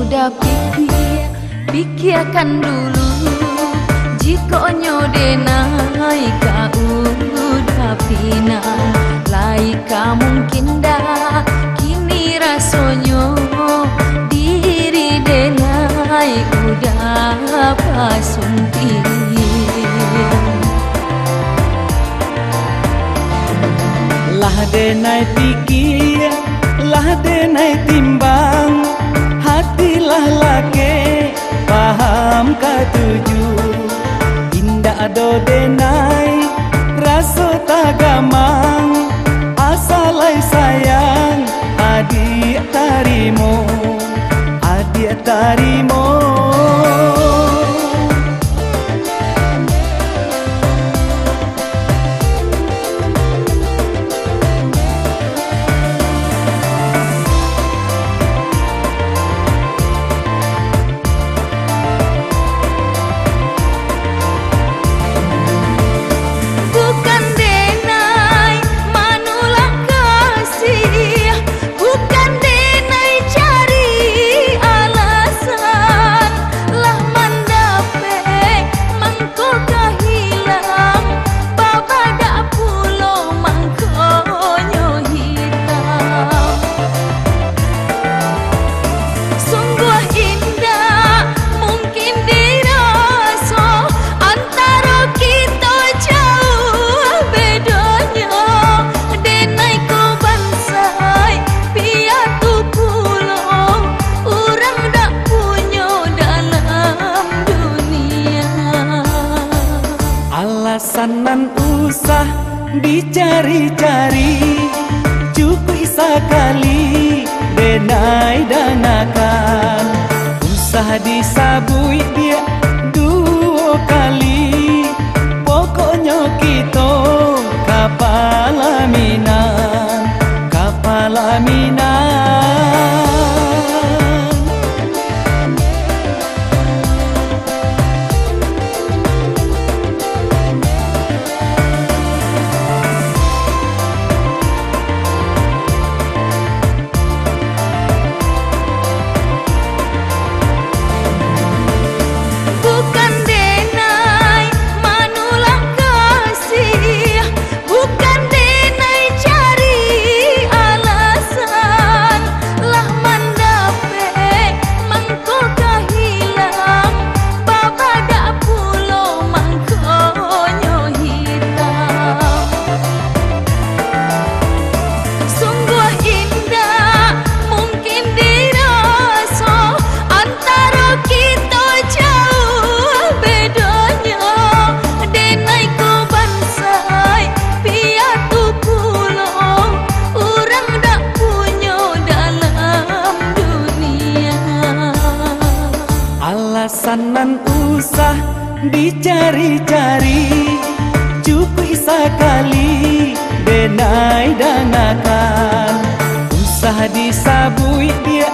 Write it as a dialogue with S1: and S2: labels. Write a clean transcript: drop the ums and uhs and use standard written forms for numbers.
S1: udah pikirkan dulu. Jika nyodenai kau udah pinang, laika mungkin dah kini rasonyo diri denai udah pasunti.
S2: Lah denai pikir, lah denai timbang, hatilah lake paham ketuju. Indah do denai rasa tagamang, asalai sayang adik tarimo, adik tarimo. Alasanan usah dicari-cari, cukup sekali denai danakan. Usah disabui dia dua kali, pokoknya kita kapalaminan, kapalaminan. Alasanan usah dicari-cari, cukup sekali denai danakan. Usah disabui dia